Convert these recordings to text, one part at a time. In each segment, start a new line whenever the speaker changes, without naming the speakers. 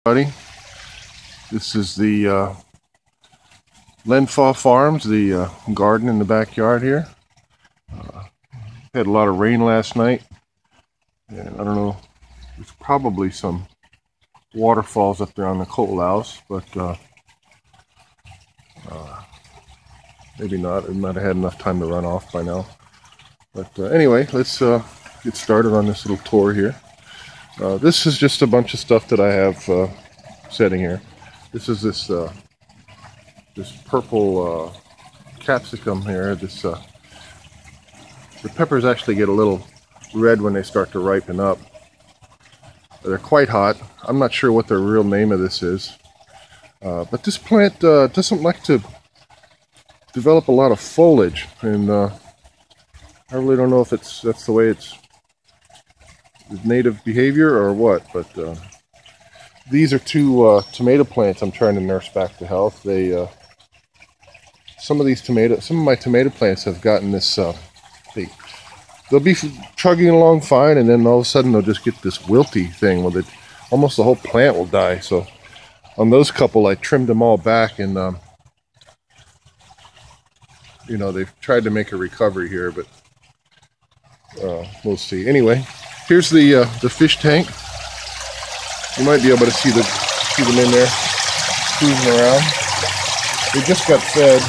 Buddy, this is the Len Fa Farms, the garden in the backyard here. Had a lot of rain last night, and I don't know, there's probably some waterfalls up there on the coalhouse, but maybe not. It might have had enough time to run off by now. But anyway, let's get started on this little tour here. This is just a bunch of stuff that I have setting here. This is this purple capsicum here. The peppers actually get a little red when they start to ripen up. They're quite hot. I'm not sure what the real name of this is, but this plant doesn't like to develop a lot of foliage, and I really don't know if that's the way it's native behavior or what, but these are two tomato plants I'm trying to nurse back to health. Some of my tomato plants have gotten this, they'll be chugging along fine, and then all of a sudden they'll just get this wilty thing where almost the whole plant will die. So on those couple, I trimmed them all back, and you know, they've tried to make a recovery here, but we'll see. Anyway, here's the fish tank. You might be able to see them in there, cruising around. They just got fed,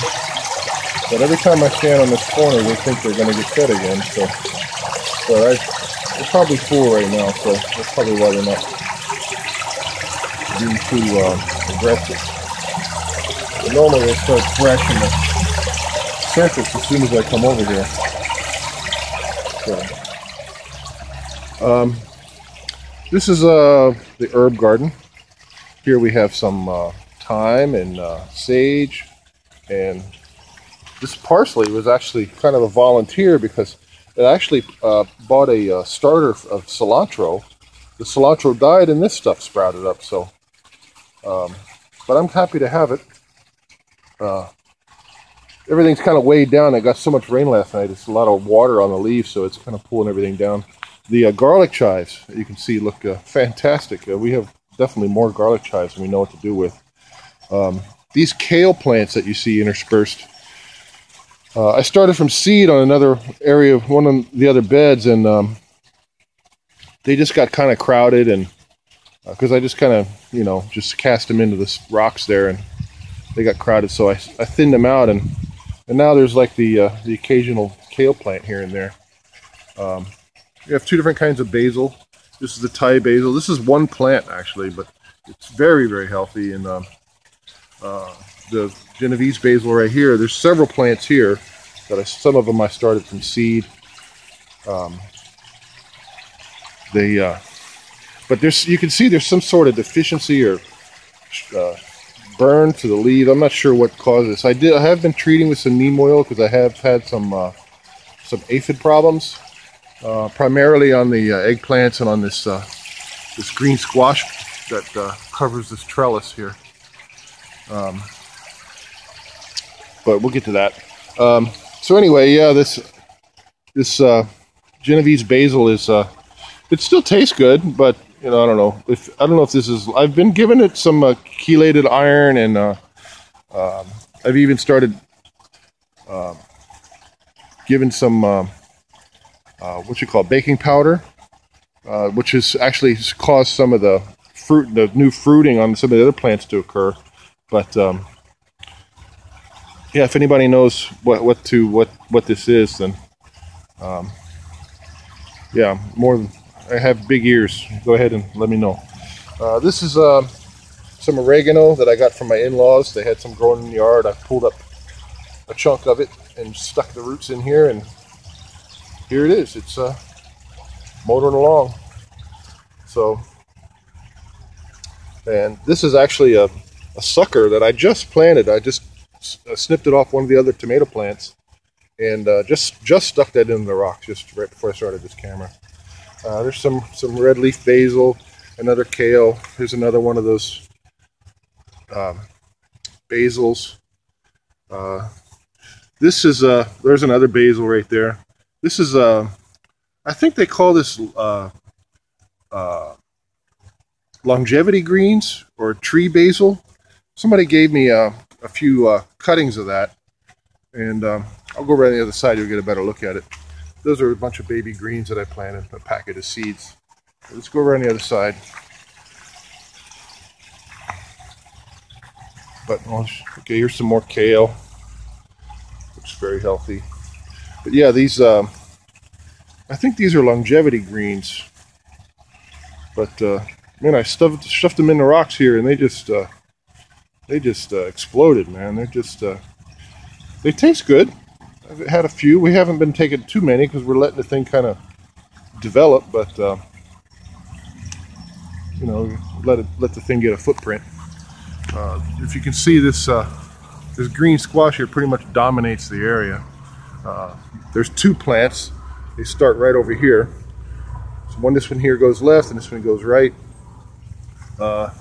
but every time I stand on this corner, they think they're going to get fed again. So they're probably full right now, so that's probably why they're not being too aggressive. But normally they start scratching the surface as soon as I come over here. So, this is the herb garden. Here we have some thyme and sage, and this parsley was actually kind of a volunteer because it actually bought a starter of cilantro. The cilantro died and this stuff sprouted up, so but I'm happy to have it. Everything's kind of weighed down. I got so much rain last night, it's a lot of water on the leaves, so it's kind of pulling everything down. The garlic chives, you can see, look fantastic. We have definitely more garlic chives than we know what to do with. These kale plants that you see interspersed, I started from seed on another area of one of the other beds, and they just got kind of crowded, and because I just kind of, you know, just cast them into the rocks there, and they got crowded, so I thinned them out, and now there's like the occasional kale plant here and there. We have two different kinds of basil. This is the Thai basil. This is one plant actually, but it's very, very healthy. And the Genovese basil right here, there's several plants here that some of them I started from seed. But you can see there's some sort of deficiency or burn to the leaf. I'm not sure what caused this. I have been treating with some neem oil because I have had some aphid problems. Primarily on the eggplants and on this green squash that covers this trellis here. But we'll get to that. So anyway, yeah, this Genovese basil is it still tastes good, but you know, I don't know if this is. I've been giving it some chelated iron, and I've even started giving some. Baking powder, which has actually caused some of the new fruiting on some of the other plants to occur. But yeah, if anybody knows what this is, then yeah, I have big ears. Go ahead and let me know. This is some oregano that I got from my in-laws. They had some growing in the yard. I pulled up a chunk of it and stuck the roots in here, and here it is. It's motoring along. So, and this is actually a sucker that I just planted. I just snipped it off one of the other tomato plants, and just stuck that in the rocks just right before I started this camera. There's some red leaf basil, another kale. Here's another one of those basils. This is there's another basil right there. This is I think they call this longevity greens or tree basil. Somebody gave me a few cuttings of that, and I'll go right on the other side. You'll get a better look at it. Those are a bunch of baby greens that I planted, a packet of seeds. Let's go right on the other side. But okay, here's some more kale. Looks very healthy. But yeah, these I think these are longevity greens. But man, I stuffed them in the rocks here, and they just exploded, man. They're just they taste good. I've had a few. We haven't been taking too many because we're letting the thing kind of develop, but you know, let the thing get a footprint. If you can see this this green squash here pretty much dominates the area. There's two plants. They start right over here. So this one here goes left and this one goes right. The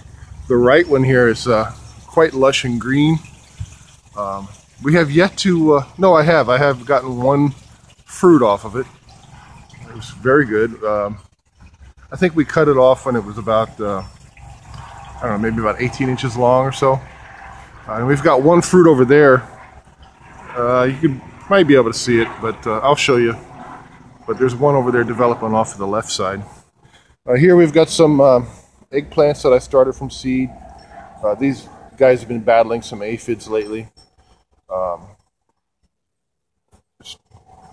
right one here is quite lush and green. We have yet to, no, I have gotten one fruit off of it. It was very good. I think we cut it off when it was about, I don't know, maybe about 18 inches long or so. And we've got one fruit over there. Might be able to see it, but I'll show you. But there's one over there developing off of the left side. Here we've got some eggplants that I started from seed. These guys have been battling some aphids lately.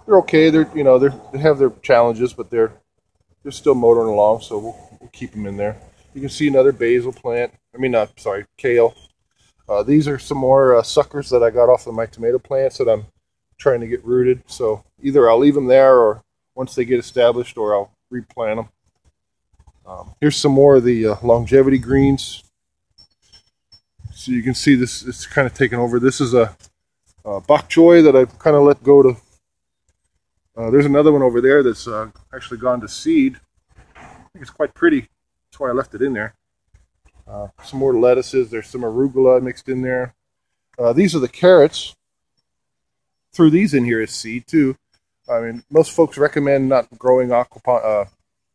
They're okay. They have their challenges, but they're still motoring along. So we'll keep them in there. You can see another basil plant. Kale. These are some more suckers that I got off of my tomato plants that I'm trying to get rooted. So either I'll leave them there, or once they get established, or I'll replant them. Here's some more of the longevity greens. So you can see this is kind of taken over. This is a bok choy that I've kind of let go to. There's another one over there that's actually gone to seed. I think it's quite pretty. That's why I left it in there. Some more lettuces. There's some arugula mixed in there. These are the carrots. Threw these in here as seed too. I mean, most folks recommend not growing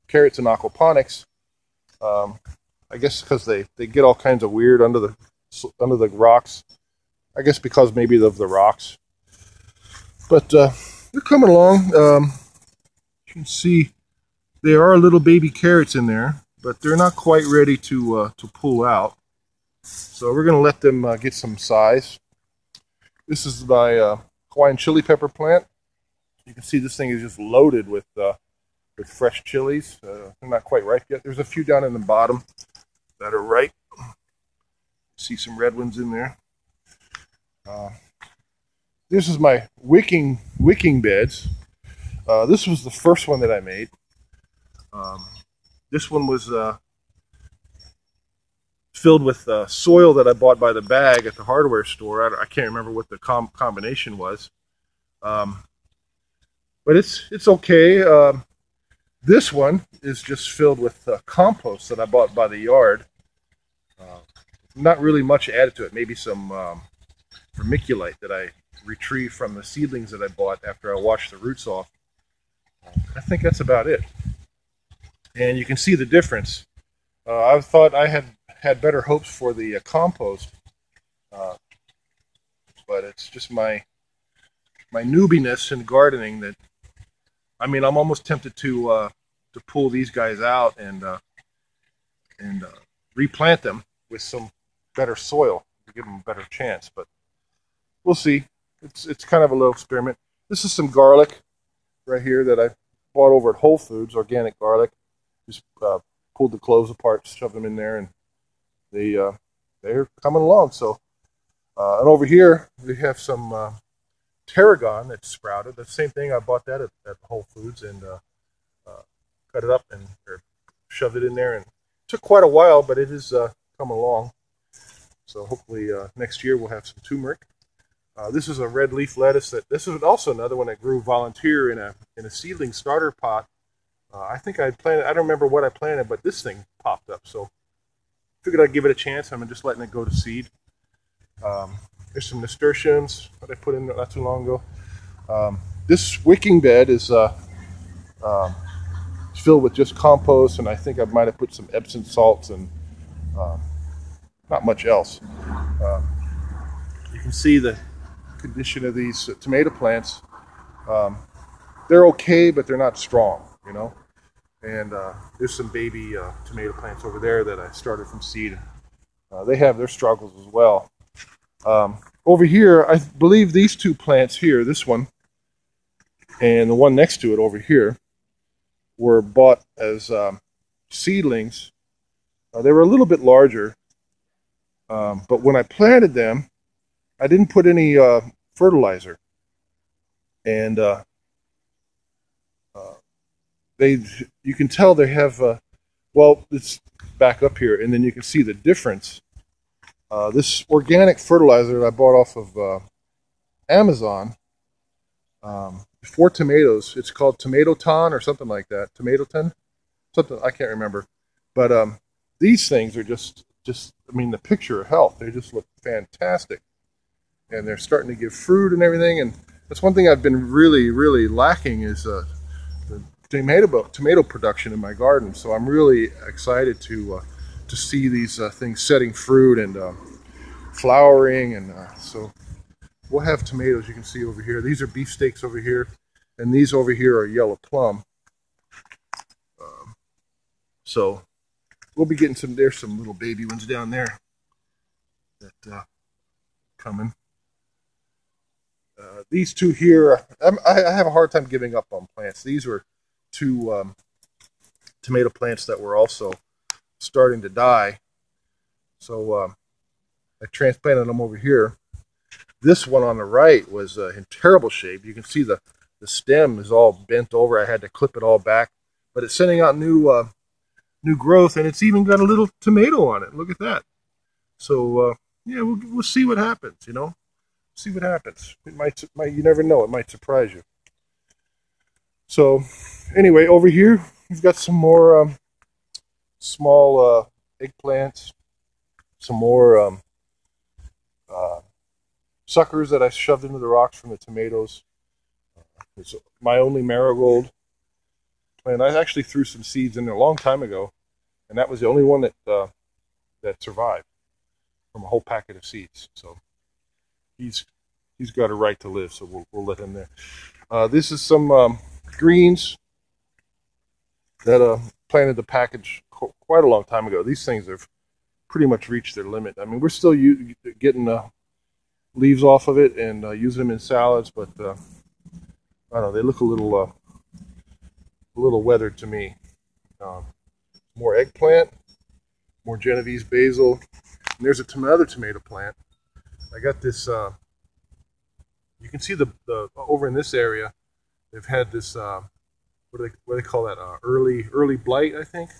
carrots in aquaponics. I guess because they get all kinds of weird under the rocks. I guess because maybe of the rocks. But they're coming along. You can see there are little baby carrots in there, but they're not quite ready to pull out. So we're going to let them get some size. This is my Hawaiian chili pepper plant. You can see this thing is just loaded with fresh chilies. They're not quite ripe yet. There's a few down in the bottom that are ripe. See some red ones in there. This is my wicking beds. This was the first one that I made. This one was filled with soil that I bought by the bag at the hardware store. I can't remember what the combination was, but it's okay. This one is just filled with compost that I bought by the yard. Not really much added to it. Maybe some vermiculite that I retrieved from the seedlings that I bought after I washed the roots off. I think that's about it. And you can see the difference. I thought I had better hopes for the compost, but it's just my newbiness in gardening that, I mean, I'm almost tempted to pull these guys out and replant them with some better soil to give them a better chance. But we'll see. It's kind of a little experiment. This is some garlic right here that I bought over at Whole Foods, organic garlic. Just pulled the cloves apart, shoved them in there, and they're coming along. So, and over here we have some tarragon that's sprouted. The same thing. I bought that at Whole Foods and cut it up and shoved it in there. And it took quite a while, but it is coming along. So hopefully next year we'll have some turmeric. This is a red leaf lettuce. This is also another one that grew volunteer in a seedling starter pot. I think I planted. I don't remember what I planted, but this thing popped up. So figured I'd give it a chance. I'm just letting it go to seed. There's some nasturtiums that I put in not too long ago. This wicking bed is filled with just compost, and I think I might have put some Epsom salts and Not much else. You can see the condition of these tomato plants. They're okay, but they're not strong, you know. And there's some baby tomato plants over there that I started from seed. They have their struggles as well. Over here, I believe these two plants here, this one and the one next to it over here, were bought as seedlings. They were a little bit larger, but when I planted them, I didn't put any fertilizer. And you can tell they have, well, it's back up here, and then you can see the difference. This organic fertilizer that I bought off of Amazon for tomatoes, it's called Tomato Ton or something like that. Tomato Ton? Something, I can't remember. But these things are just, I mean, the picture of health, they just look fantastic. And they're starting to give fruit and everything. And that's one thing I've been really, really lacking is the tomato production in my garden. So I'm really excited to see these things setting fruit and flowering. And so we'll have tomatoes you can see over here. These are beefsteaks over here. And these over here are yellow plum. So we'll be getting some, there's some little baby ones down there that coming. These two here, I have a hard time giving up on plants. These were two tomato plants that were also starting to die. So I transplanted them over here. This one on the right was in terrible shape. You can see the stem is all bent over. I had to clip it all back. But it's sending out new growth, and it's even got a little tomato on it. Look at that. So yeah, we'll see what happens, you know. See what happens. It might you never know. It might surprise you. So anyway, over here we've got some more small eggplants, some more suckers that I shoved into the rocks from the tomatoes. It's my only marigold plant. I actually threw some seeds in there a long time ago, and that was the only one that survived from a whole packet of seeds. So he's got a right to live, so we'll let him there. This is some greens that planted the package quite a long time ago. These things have pretty much reached their limit. I mean, we're still getting leaves off of it and using them in salads, but I don't know, they look a little weathered to me. More eggplant, more Genovese basil, and there's another tomato plant. I got this. You can see the over in this area, they've had this. What do they call that? Early blight, I think.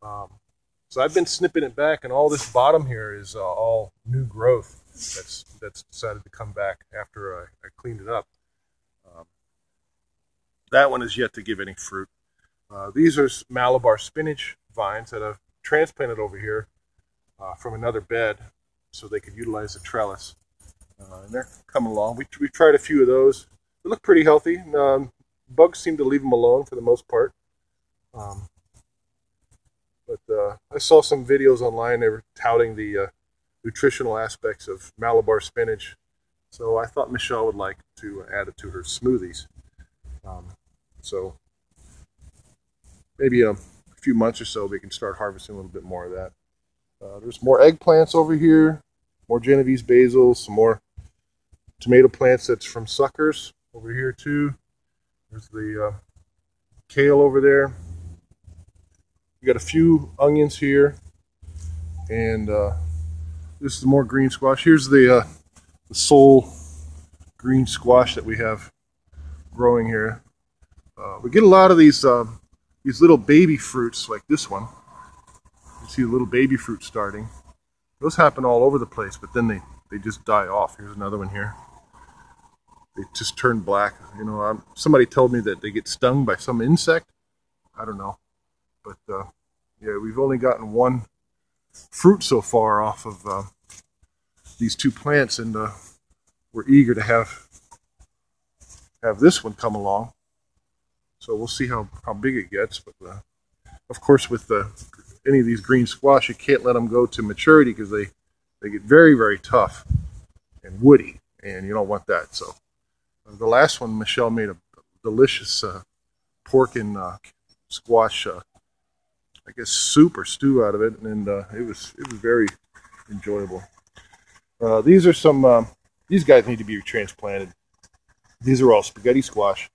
So I've been snipping it back, and all this bottom here is all new growth that's decided to come back after I cleaned it up. That one is yet to give any fruit. These are Malabar spinach vines that I've transplanted over here from another bed so they could utilize the trellis. And they're coming along. We've tried a few of those. They look pretty healthy. Bugs seem to leave them alone for the most part. But I saw some videos online. They were touting the nutritional aspects of Malabar spinach. So I thought Michelle would like to add it to her smoothies. So maybe in a few months or so we can start harvesting a little bit more of that. There's more eggplants over here, more Genovese basil, some more tomato plants that's from suckers over here too. There's the kale over there. We got a few onions here, and this is the more green squash. Here's the sole green squash that we have growing here. We get a lot of these little baby fruits like this one. You see a little baby fruit starting. Those happen all over the place, but then they just die off. Here's another one here. They just turn black. You know, somebody told me that they get stung by some insect. I don't know, but yeah, we've only gotten one fruit so far off of these two plants, and we're eager to have this one come along. So we'll see how big it gets. But of course, with the any of these green squash, you can't let them go to maturity because they get very, very tough and woody, and you don't want that. So the last one, Michelle made a delicious pork and squash, I guess, soup or stew out of it, and it was very enjoyable. These are some. These guys need to be transplanted. These are all spaghetti squash.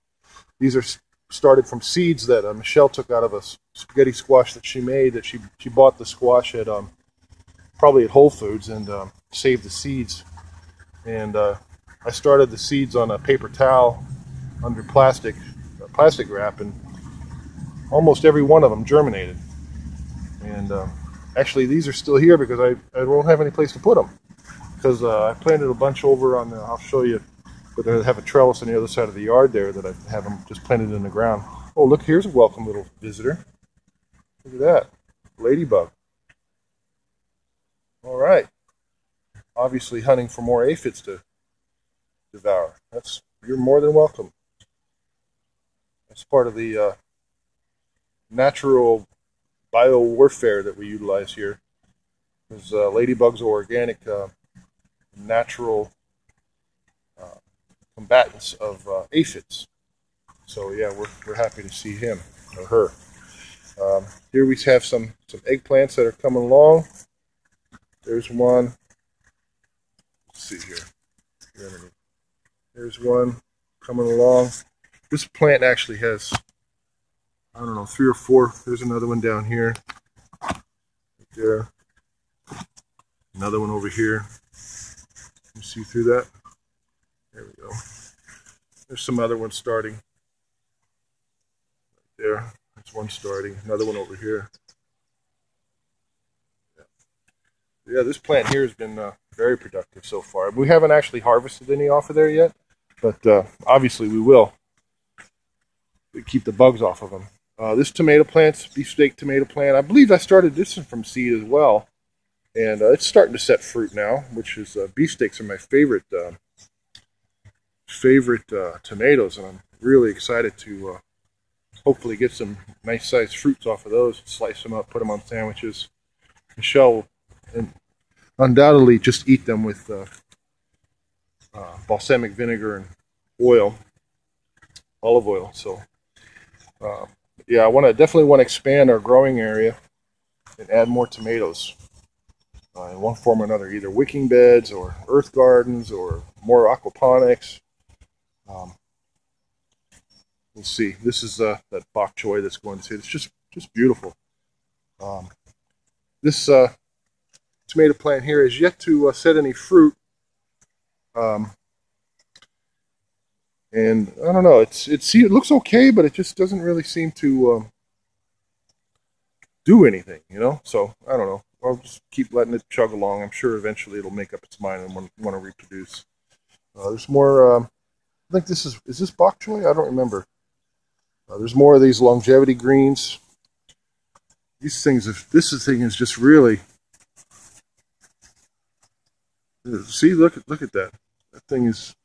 These are started from seeds that Michelle took out of a spaghetti squash that she made. That she bought the squash at probably at Whole Foods and saved the seeds. And I started the seeds on a paper towel under plastic wrap, and almost every one of them germinated. And actually, these are still here because I don't have any place to put them. Because I planted a bunch over on the, I'll show you, but I have a trellis on the other side of the yard there that I have them just planted in the ground. Oh, look, here's a welcome little visitor. Look at that, ladybug. All right, obviously hunting for more aphids to devour. You're more than welcome. That's part of the natural bio-warfare that we utilize here. Because ladybugs are organic, natural combatants of aphids. So yeah, we're happy to see him or her. Here we have some eggplants that are coming along. There's one. Let's see here. There's one coming along. This plant actually has, I don't know, 3 or 4. There's another one down here. Right there. Another one over here. You see through that? There we go. There's some other ones starting. Right there. There's one starting. Another one over here. Yeah, this plant here has been very productive so far. We haven't actually harvested any off of there yet, but obviously we will. We keep the bugs off of them. This tomato plant, beefsteak tomato plant, I believe I started this one from seed as well. And it's starting to set fruit now, which is beefsteaks are my favorite tomatoes, and I'm really excited to hopefully get some nice sized fruits off of those, slice them up, put them on sandwiches. Michelle will undoubtedly just eat them with balsamic vinegar and oil, olive oil. So yeah, I definitely want to expand our growing area and add more tomatoes. In one form or another, either wicking beds or earth gardens or more aquaponics. We'll see. This is that bok choy that's going to see. It's just beautiful. This tomato plant here is yet to set any fruit, and I don't know. It looks okay, but it just doesn't really seem to do anything, you know. So I don't know. I'll just keep letting it chug along. I'm sure eventually it'll make up its mind and want to reproduce. There's more. I think this is this bok choy? I don't remember. There's more of these longevity greens. These things, this thing is just really. See, look at that. That thing is.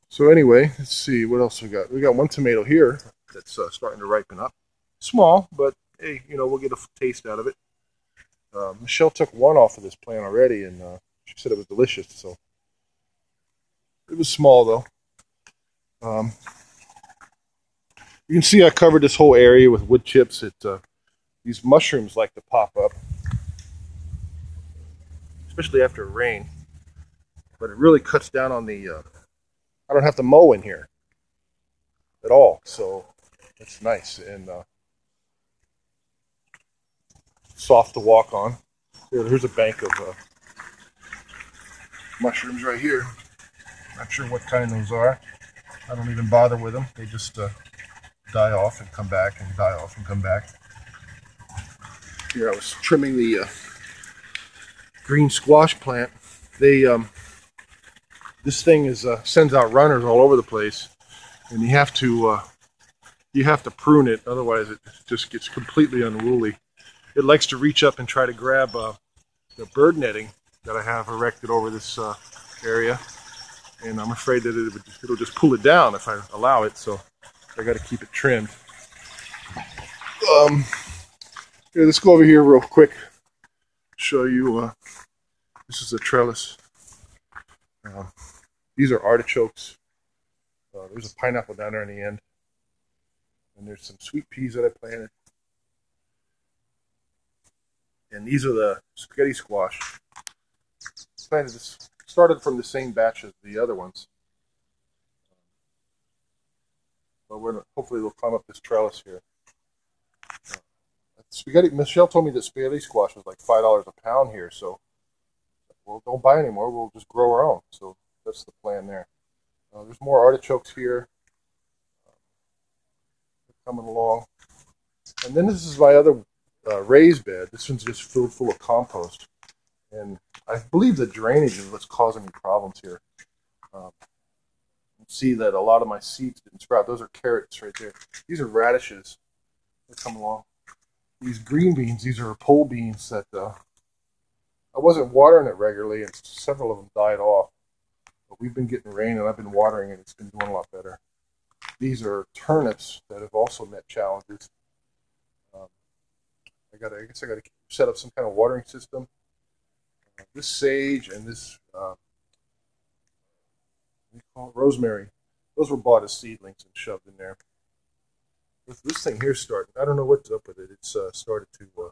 So anyway, let's see what else we got. We got one tomato here that's starting to ripen up. Small, but hey, you know, we'll get a taste out of it. Michelle took one off of this plant already, and she said it was delicious. So it was small though. You can see I covered this whole area with wood chips. These mushrooms like to pop up, especially after rain. But it really cuts down on the. I don't have to mow in here at all, so it's nice and soft to walk on. Here's a bank of mushrooms right here. Not sure what kind those are. I don't even bother with them. They just die off and come back and die off and come back. Here I was trimming the green squash plant. This thing sends out runners all over the place, and you have to prune it, otherwise it just gets completely unruly. It likes to reach up and try to grab the bird netting that I have erected over this area, and I'm afraid that it'll just pull it down if I allow it. So I got to keep it trimmed. Here, let's go over here real quick. Show you. This is a trellis. These are artichokes. There's a pineapple down there in the end, and there's some sweet peas that I planted. And these are the spaghetti squash. Started from the same batch as the other ones. But hopefully they'll climb up this trellis here. Michelle told me that spaghetti squash was like $5 a pound here, so well, don't buy anymore. We'll just grow our own. So that's the plan there. There's more artichokes here. Coming along. And then this is my other raised bed. This one's just filled full of compost. And I believe the drainage is what's causing me problems here. You see that a lot of my seeds didn't sprout. Those are carrots right there. These are radishes that come along. These green beans, these are pole beans that I wasn't watering it regularly, and several of them died off. But we've been getting rain, and I've been watering it. It's been doing a lot better. These are turnips that have also met challenges. I guess I got to set up some kind of watering system. This sage and this what do you call it? Rosemary, those were bought as seedlings and shoved in there. This thing here's starting. I don't know what's up with it. It's started to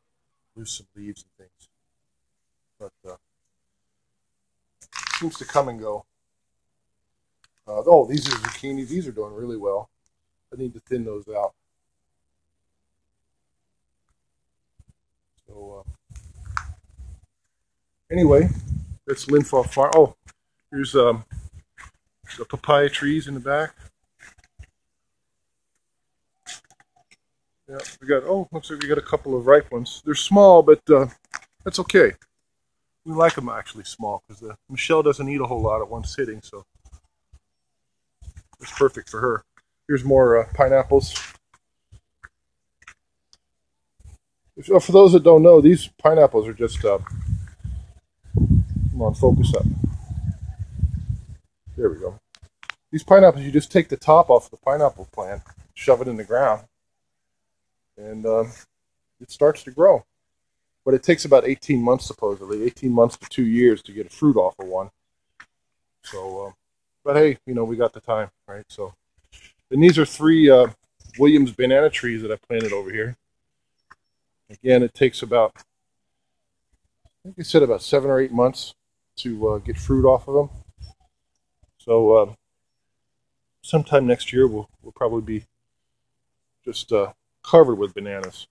lose some leaves and things, but seems to come and go. Oh, these are zucchini. These are doing really well. I need to thin those out. So anyway, that's Len Fa Farm. Oh, here's the papaya trees in the back. Yeah, looks like we got a couple of ripe ones. They're small, but that's okay. We like them actually small because Michelle doesn't eat a whole lot at one sitting, so it's perfect for her. Here's more pineapples. For those that don't know, these pineapples are just, come on, focus up. There we go. These pineapples, you just take the top off the pineapple plant, shove it in the ground, and it starts to grow. But it takes about 18 months, supposedly, 18 months to 2 years to get a fruit off of one. So, but hey, we got the time, right? So, and these are 3 Williams banana trees that I planted over here. Again, it takes about, I think they said about 7 or 8 months to get fruit off of them. So, sometime next year we'll probably be just covered with bananas.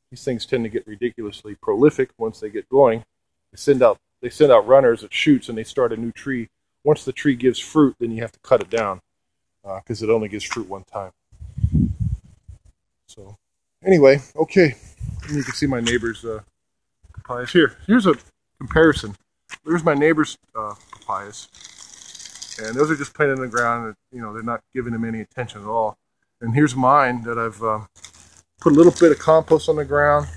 These things tend to get ridiculously prolific once they get going. They send out runners that shoots, and they start a new tree. Once the tree gives fruit, then you have to cut it down because it only gives fruit one time. So anyway, okay, and you can see my neighbor's papayas here. Here's a comparison. There's my neighbor's papayas, and those are just planted in the ground. They're not giving them any attention at all. And here's mine that I've put a little bit of compost on the ground,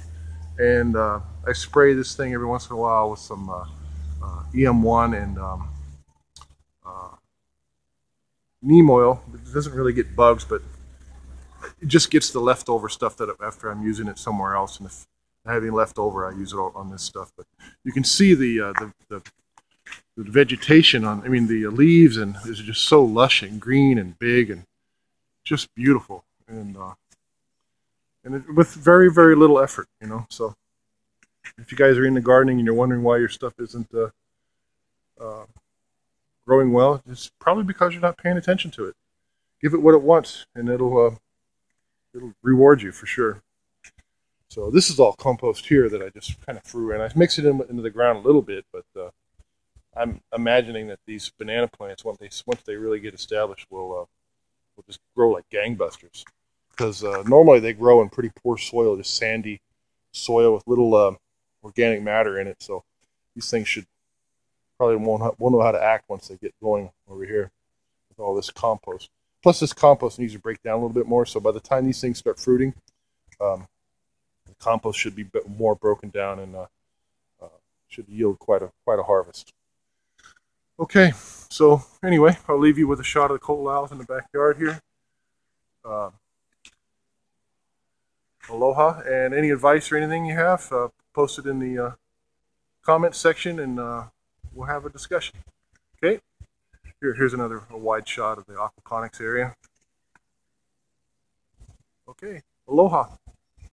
and I spray this thing every once in a while with some EM1 and neem oil. It doesn't really get bugs, but it just gets the leftover stuff that after I'm using it somewhere else. And if I have any leftover, I use it on this stuff. But you can see the vegetation the leaves, and it's just so lush and green and big and just beautiful. And with very, very little effort, So if you guys are into gardening and you're wondering why your stuff isn't growing well, it's probably because you're not paying attention to it. Give it what it wants, and it'll reward you for sure. So this is all compost here that I just kind of threw in. I mix it into the ground a little bit, but I'm imagining that these banana plants, once they really get established, will just grow like gangbusters. Because normally they grow in pretty poor soil, just sandy soil with little organic matter in it. So these things probably won't know how to act once they get going over here with all this compost. Plus this compost needs to break down a little bit more. So by the time these things start fruiting, the compost should be more broken down and should yield quite a harvest. Okay, so anyway, I'll leave you with a shot of the coleslaw in the backyard here. Aloha, and any advice or anything you have, post it in the comment section, and we'll have a discussion. Okay, here's another wide shot of the aquaponics area. Okay, aloha.